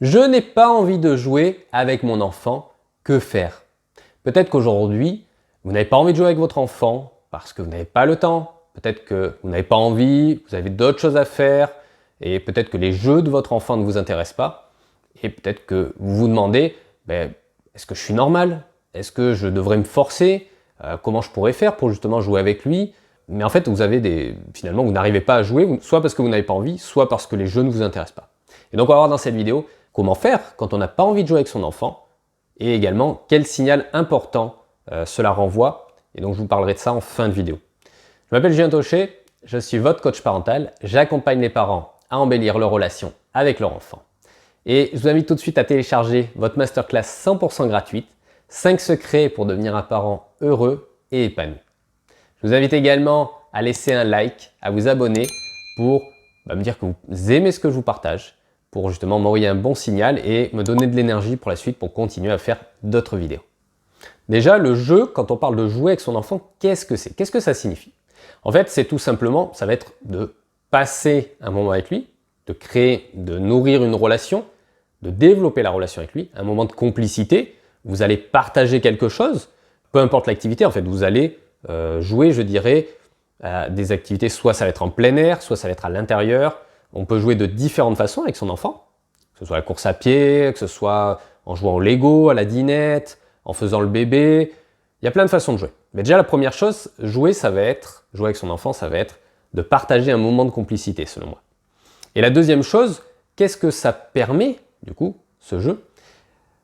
Je n'ai pas envie de jouer avec mon enfant, que faire? Peut-être qu'aujourd'hui, vous n'avez pas envie de jouer avec votre enfant parce que vous n'avez pas le temps. Peut-être que vous n'avez pas envie, vous avez d'autres choses à faire et peut-être que les jeux de votre enfant ne vous intéressent pas. Et peut-être que vous vous demandez, est-ce que je suis normal? Est-ce que je devrais me forcer? Comment je pourrais faire pour justement jouer avec lui? Mais en fait, finalement, vous n'arrivez pas à jouer, soit parce que vous n'avez pas envie, soit parce que les jeux ne vous intéressent pas. Et donc, on va voir dans cette vidéo comment faire quand on n'a pas envie de jouer avec son enfant et également quel signal important cela renvoie. Et donc, je vous parlerai de ça en fin de vidéo. Je m'appelle Julien Taucher, je suis votre coach parental. J'accompagne les parents à embellir leur relation avec leur enfant. Et je vous invite tout de suite à télécharger votre masterclass 100% gratuite, 5 secrets pour devenir un parent heureux et épanoui. Je vous invite également à laisser un like, à vous abonner pour me dire que vous aimez ce que je vous partage, pour justement m'envoyer un bon signal et me donner de l'énergie pour la suite pour continuer à faire d'autres vidéos. Déjà, le jeu, quand on parle de jouer avec son enfant, qu'est-ce que c'est? Qu'est-ce que ça signifie? En fait, c'est tout simplement, ça va être de passer un moment avec lui, de créer, de nourrir une relation, de développer la relation avec lui, un moment de complicité. Vous allez partager quelque chose, peu importe l'activité, en fait, vous allez jouer, je dirais, à des activités, soit ça va être en plein air, soit ça va être à l'intérieur. On peut jouer de différentes façons avec son enfant, que ce soit la course à pied, que ce soit en jouant au Lego, à la dinette, en faisant le bébé. Il y a plein de façons de jouer. Mais déjà, la première chose, jouer avec son enfant, ça va être de partager un moment de complicité, selon moi. Et la deuxième chose, qu'est-ce que ça permet, du coup, ce jeu?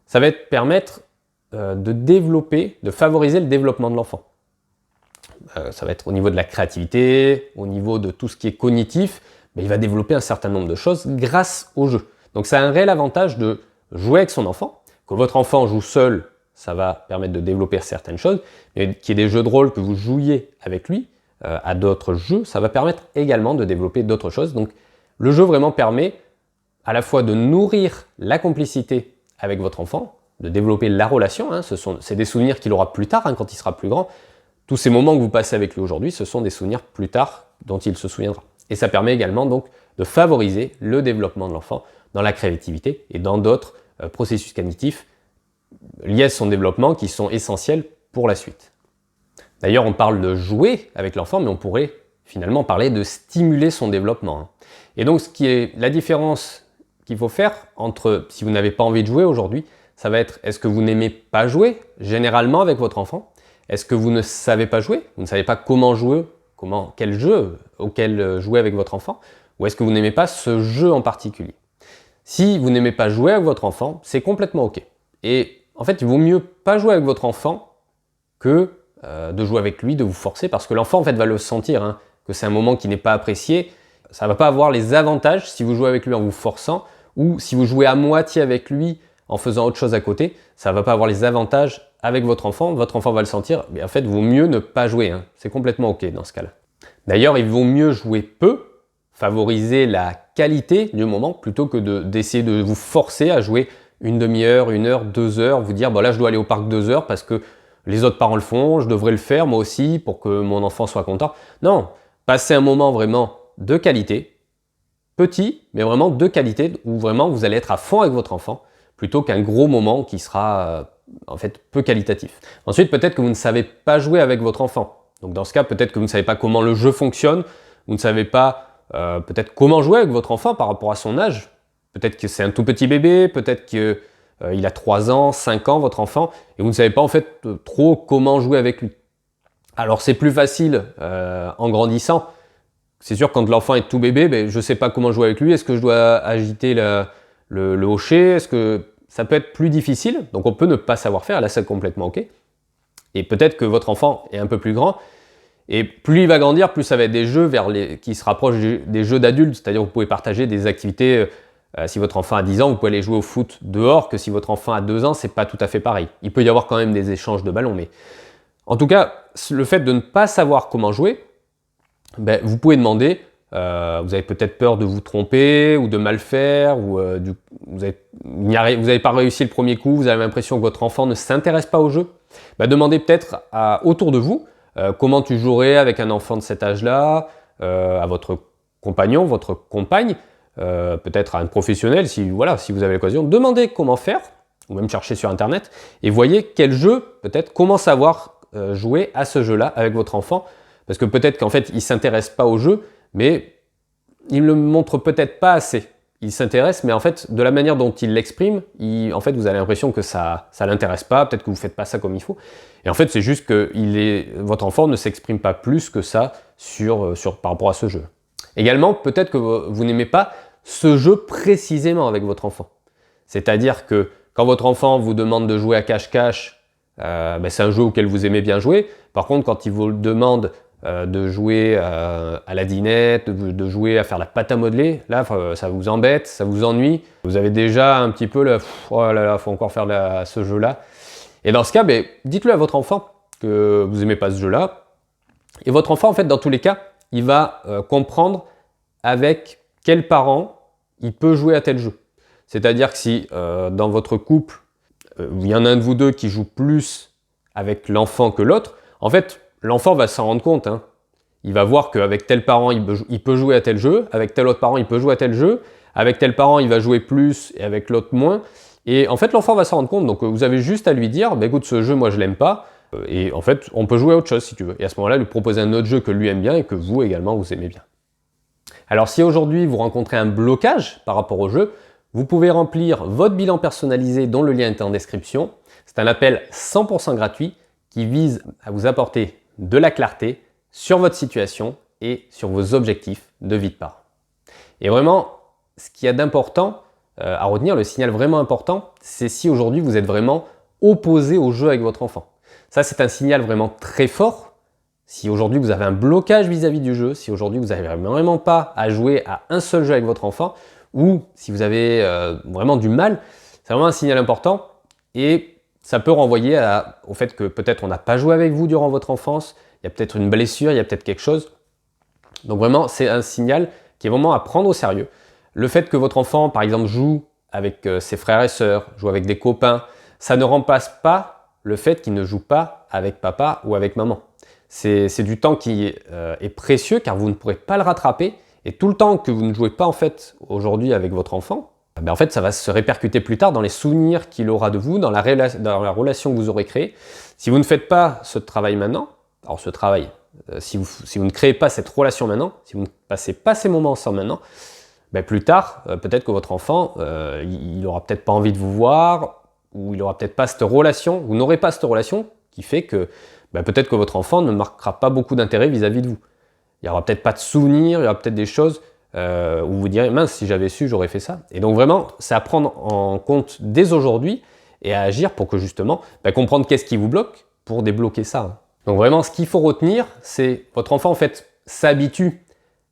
Ça va permettre de favoriser le développement de l'enfant. Ça va être au niveau de la créativité, au niveau de tout ce qui est cognitif, il va développer un certain nombre de choses grâce au jeu. Donc ça a un réel avantage de jouer avec son enfant. Que votre enfant joue seul, ça va permettre de développer certaines choses, mais qu'il y ait des jeux de rôle que vous jouiez avec lui, à d'autres jeux, ça va permettre également de développer d'autres choses. Donc le jeu vraiment permet à la fois de nourrir la complicité avec votre enfant, de développer la relation, c'est des souvenirs qu'il aura plus tard, quand il sera plus grand. Tous ces moments que vous passez avec lui aujourd'hui, ce sont des souvenirs plus tard dont il se souviendra. Et ça permet également donc de favoriser le développement de l'enfant dans la créativité et dans d'autres processus cognitifs liés à son développement qui sont essentiels pour la suite. D'ailleurs, on parle de jouer avec l'enfant, mais on pourrait finalement parler de stimuler son développement. Et donc, la différence qu'il faut faire entre si vous n'avez pas envie de jouer aujourd'hui, ça va être est-ce que vous n'aimez pas jouer généralement avec votre enfant? Est-ce que vous ne savez pas jouer? Vous ne savez pas comment jouer? Quel jeu auquel jouer avec votre enfant? Ou est-ce que vous n'aimez pas ce jeu en particulier? Si vous n'aimez pas jouer avec votre enfant, c'est complètement ok. Et en fait, il vaut mieux pas jouer avec votre enfant que de jouer avec lui, de vous forcer, parce que l'enfant en fait va le sentir, que c'est un moment qui n'est pas apprécié. Ça va pas avoir les avantages si vous jouez avec lui en vous forçant, ou si vous jouez à moitié avec lui en faisant autre chose à côté, ça va pas avoir les avantages avec votre enfant va le sentir, mais en fait, il vaut mieux ne pas jouer, c'est complètement ok dans ce cas-là. D'ailleurs, il vaut mieux jouer peu, favoriser la qualité du moment, plutôt que d'essayer de vous forcer à jouer une demi-heure, 1 heure, 2 heures, vous dire, là, je dois aller au parc 2 heures parce que les autres parents le font, je devrais le faire moi aussi pour que mon enfant soit content. Non, passez un moment vraiment de qualité, petit, mais vraiment de qualité, où vraiment vous allez être à fond avec votre enfant, plutôt qu'un gros moment qui sera en fait peu qualitatif. Ensuite, peut-être que vous ne savez pas jouer avec votre enfant. Donc dans ce cas, peut-être que vous ne savez pas comment le jeu fonctionne, vous ne savez pas peut-être comment jouer avec votre enfant par rapport à son âge. Peut-être que c'est un tout petit bébé, peut-être qu'il a 3 ans, 5 ans, votre enfant, et vous ne savez pas en fait trop comment jouer avec lui. Alors c'est plus facile en grandissant. C'est sûr, quand l'enfant est tout bébé, je ne sais pas comment jouer avec lui. Est-ce que je dois agiter le hocher? Est-ce que ça peut être plus difficile? Donc on peut ne pas savoir faire, là c'est complètement ok. Et peut-être que votre enfant est un peu plus grand, et plus il va grandir, plus ça va être des jeux qui se rapprochent des jeux d'adultes, c'est-à-dire vous pouvez partager des activités. Si votre enfant a 10 ans, vous pouvez aller jouer au foot dehors, que si votre enfant a 2 ans, c'est pas tout à fait pareil. Il peut y avoir quand même des échanges de ballons, mais en tout cas, le fait de ne pas savoir comment jouer, vous pouvez demander, vous avez peut-être peur de vous tromper ou de mal faire, ou vous n'avez pas réussi le premier coup, vous avez l'impression que votre enfant ne s'intéresse pas au jeu. Demandez peut-être autour de vous comment tu jouerais avec un enfant de cet âge-là, à votre compagnon, votre compagne, peut-être à un professionnel, si vous avez l'occasion, demandez comment faire, ou même chercher sur internet, et voyez quel jeu, peut-être, comment savoir jouer à ce jeu-là avec votre enfant, parce que peut-être qu'en fait, il ne s'intéresse pas au jeu, mais il ne le montre peut-être pas assez. Il s'intéresse, mais en fait, de la manière dont il l'exprime, en fait, vous avez l'impression que ça ne l'intéresse pas, peut-être que vous ne faites pas ça comme il faut. Et en fait, c'est juste que votre enfant ne s'exprime pas plus que ça par rapport à ce jeu. Également, peut-être que vous n'aimez pas ce jeu précisément avec votre enfant. C'est-à-dire que quand votre enfant vous demande de jouer à cache-cache, c'est un jeu auquel vous aimez bien jouer. Par contre, quand il vous demande de jouer à la dinette, de jouer à faire la pâte à modeler, là, ça vous embête, ça vous ennuie. Vous avez déjà un petit peu oh là là, faut encore faire ce jeu-là. Et dans ce cas, dites-le à votre enfant que vous n'aimez pas ce jeu-là. Et votre enfant, en fait, dans tous les cas, il va comprendre avec quel parent il peut jouer à tel jeu. C'est-à-dire que si dans votre couple, il y en a un de vous deux qui joue plus avec l'enfant que l'autre, en fait, l'enfant va s'en rendre compte. Il va voir qu'avec tel parent, il peut jouer à tel jeu, avec tel autre parent, il peut jouer à tel jeu, avec tel parent, il va jouer plus et avec l'autre moins. Et en fait, l'enfant va s'en rendre compte. Donc, vous avez juste à lui dire, écoute, ce jeu, moi, je l'aime pas. Et en fait, on peut jouer à autre chose si tu veux. Et à ce moment-là, lui proposer un autre jeu que lui aime bien et que vous également, vous aimez bien. Alors, si aujourd'hui, vous rencontrez un blocage par rapport au jeu, vous pouvez remplir votre bilan personnalisé dont le lien est en description. C'est un appel 100% gratuit qui vise à vous apporter de la clarté sur votre situation et sur vos objectifs de vie de parent. Et vraiment, ce qu'il y a d'important à retenir, le signal vraiment important, c'est si aujourd'hui vous êtes vraiment opposé au jeu avec votre enfant. Ça, c'est un signal vraiment très fort. Si aujourd'hui vous avez un blocage vis-à-vis du jeu, si aujourd'hui vous n'arrivez vraiment pas à jouer à un seul jeu avec votre enfant, ou si vous avez vraiment du mal, c'est vraiment un signal important et ça peut renvoyer au fait que peut-être on n'a pas joué avec vous durant votre enfance, il y a peut-être une blessure, il y a peut-être quelque chose. Donc vraiment, c'est un signal qui est vraiment à prendre au sérieux. Le fait que votre enfant, par exemple, joue avec ses frères et sœurs, joue avec des copains, ça ne remplace pas le fait qu'il ne joue pas avec papa ou avec maman. C'est du temps qui est précieux car vous ne pourrez pas le rattraper. Et tout le temps que vous ne jouez pas en fait aujourd'hui avec votre enfant, en fait ça va se répercuter plus tard dans les souvenirs qu'il aura de vous, dans la relation que vous aurez créée. Si vous ne faites pas ce travail maintenant, alors ce travail, si vous ne créez pas cette relation maintenant, si vous ne passez pas ces moments ensemble maintenant, plus tard, peut-être que votre enfant, il n'aura peut-être pas envie de vous voir, ou il n'aura peut-être pas cette relation, vous n'aurez pas cette relation qui fait que peut-être que votre enfant ne marquera pas beaucoup d'intérêt vis-à-vis de vous. Il n'y aura peut-être pas de souvenirs, il y aura peut-être des choses où vous direz « mince, si j'avais su, j'aurais fait ça ». Et donc vraiment, c'est à prendre en compte dès aujourd'hui et à agir pour que justement, comprendre qu'est-ce qui vous bloque pour débloquer ça. Donc vraiment, ce qu'il faut retenir, c'est votre enfant en fait s'habitue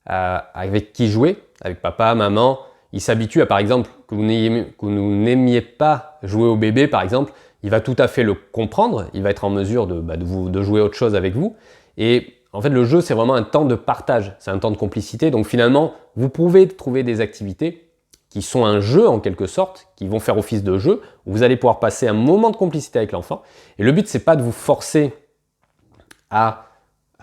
avec qui jouer, avec papa, maman. Il s'habitue à, par exemple, que vous n'aimiez pas jouer au bébé, par exemple, il va tout à fait le comprendre, il va être en mesure de jouer autre chose avec vous. Et en fait, le jeu, c'est vraiment un temps de partage, c'est un temps de complicité. Donc finalement, vous pouvez trouver des activités qui sont un jeu en quelque sorte, qui vont faire office de jeu, où vous allez pouvoir passer un moment de complicité avec l'enfant. Et le but, c'est pas de vous forcer à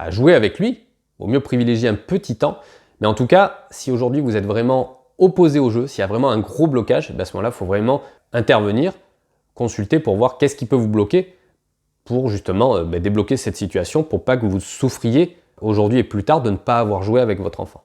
jouer avec lui, vaut mieux privilégier un petit temps. Mais en tout cas, si aujourd'hui vous êtes vraiment opposé au jeu, s'il y a vraiment un gros blocage, à ce moment-là, il faut vraiment intervenir, consulter pour voir qu'est-ce qui peut vous bloquer pour justement débloquer cette situation pour pas que vous souffriez aujourd'hui et plus tard de ne pas avoir joué avec votre enfant.